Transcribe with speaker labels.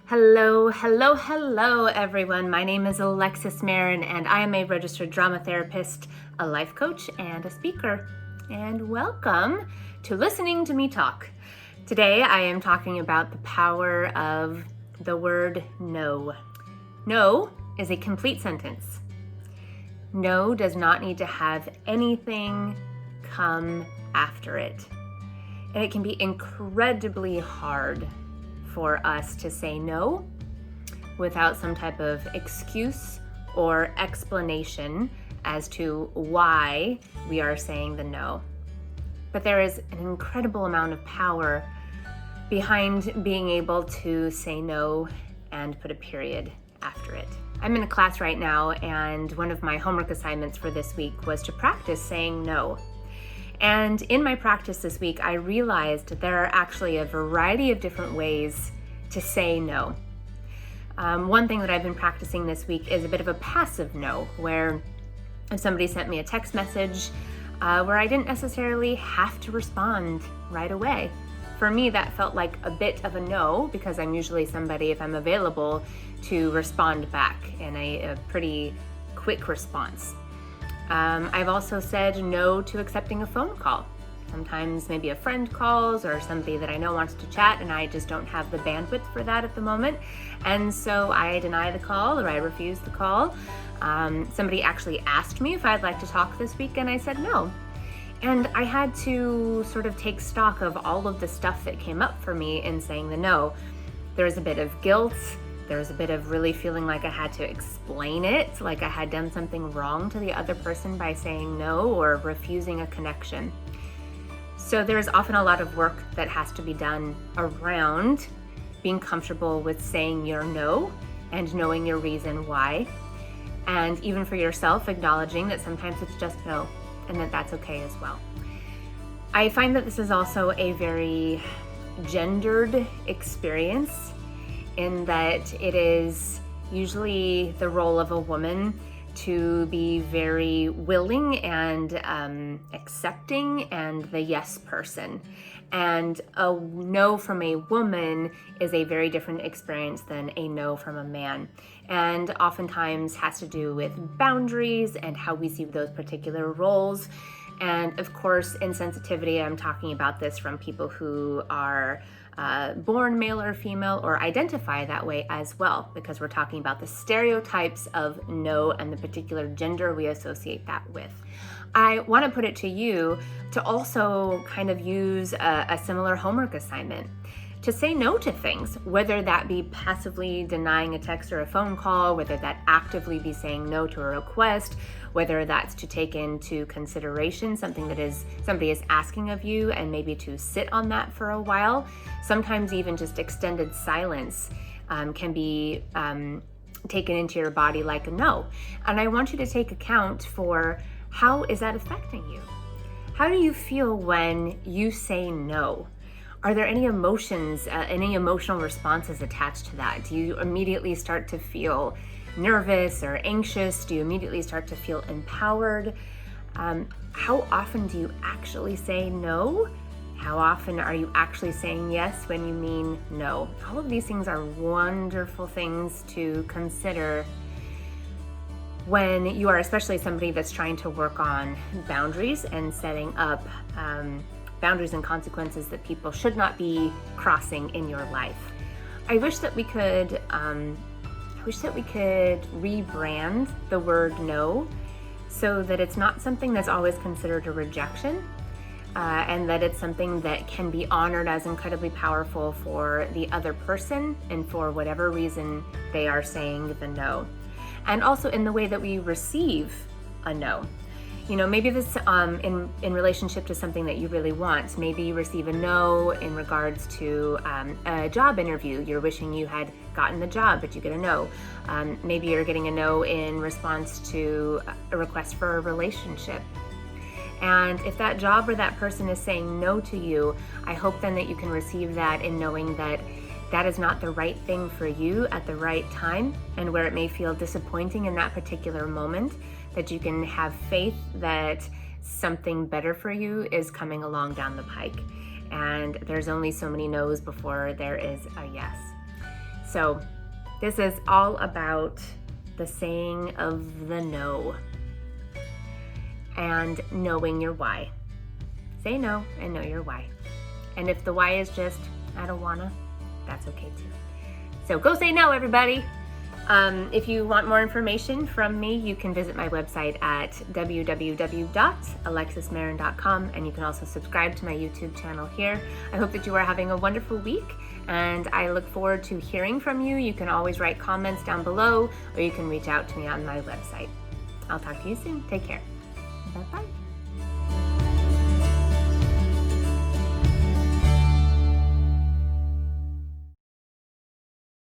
Speaker 1: Hello, hello, hello, everyone. My name is Alexis Marin, and I am a registered drama therapist, a life coach, and a speaker. And welcome to listening to me talk. Today, I am talking about the power of the word no. No is a complete sentence. No does not need to have anything come after it. And it can be incredibly hard for us to say no without some type of excuse or explanation as to why we are saying the no. But there is an incredible amount of power behind being able to say no and put a period after it. I'm in a class right now, and one of my homework assignments for this week was to practice saying no. And in my practice this week, I realized that there are actually a variety of different ways to say no. One thing that I've been practicing this week is a bit of a passive no, where if somebody sent me a text message where I didn't necessarily have to respond right away. For me, that felt like a bit of a no, because I'm usually somebody, if I'm available, to respond back in a pretty quick response. I've also said no to accepting a phone call. Sometimes maybe a friend calls or somebody that I know wants to chat and I just don't have the bandwidth for that at the moment. And so I deny the call or I refuse the call. Somebody actually asked me if I'd like to talk this week and I said no. And I had to sort of take stock of all of the stuff that came up for me in saying the no. There was a bit of guilt. There was a bit of really feeling like I had to explain it, like I had done something wrong to the other person by saying no or refusing a connection. So there's often a lot of work that has to be done around being comfortable with saying your no and knowing your reason why. And even for yourself, acknowledging that sometimes it's just no and that that's okay as well. I find that this is also a very gendered experience, in that it is usually the role of a woman to be very willing and accepting and the yes person. And a no from a woman is a very different experience than a no from a man. And oftentimes has to do with boundaries and how we see those particular roles. And of course, in sensitivity, I'm talking about this from people who are born male or female or identify that way as well, because we're talking about the stereotypes of no and the particular gender we associate that with. I want to put it to you to also kind of use a similar homework assignment. To say no to things, whether that be passively denying a text or a phone call, whether that actively be saying no to a request, whether that's to take into consideration something that somebody is asking of you and maybe to sit on that for a while. Sometimes even just extended silence can be taken into your body like a no. And I want you to take account for how is that affecting you? How do you feel when you say no? Are there any emotions, any emotional responses attached to that? Do you immediately start to feel nervous or anxious? Do you immediately start to feel empowered? How often do you actually say no? How often are you actually saying yes when you mean no? All of these things are wonderful things to consider when you are especially somebody that's trying to work on boundaries and setting up boundaries and consequences that people should not be crossing in your life. I wish that we could rebrand the word no so that it's not something that's always considered a rejection, and that it's something that can be honored as incredibly powerful for the other person and for whatever reason they are saying the no. And also in the way that we receive a no. You know, maybe this in relationship to something that you really want. Maybe you receive a no in regards to a job interview. You're wishing you had gotten the job, but you get a no. Maybe you're getting a no in response to a request for a relationship. And if that job or that person is saying no to you, I hope then that you can receive that in knowing that that is not the right thing for you at the right time, and where it may feel disappointing in that particular moment, that you can have faith that something better for you is coming along down the pike. And there's only so many no's before there is a yes. So this is all about the saying of the no and knowing your why. Say no and know your why. And if the why is just, I don't wanna, that's okay too. So go say no, everybody. If you want more information from me, you can visit my website at www.alexismarin.com, and you can also subscribe to my YouTube channel here. I hope that you are having a wonderful week, and I look forward to hearing from you. You can always write comments down below, or you can reach out to me on my website. I'll talk to you soon. Take care. Bye-bye.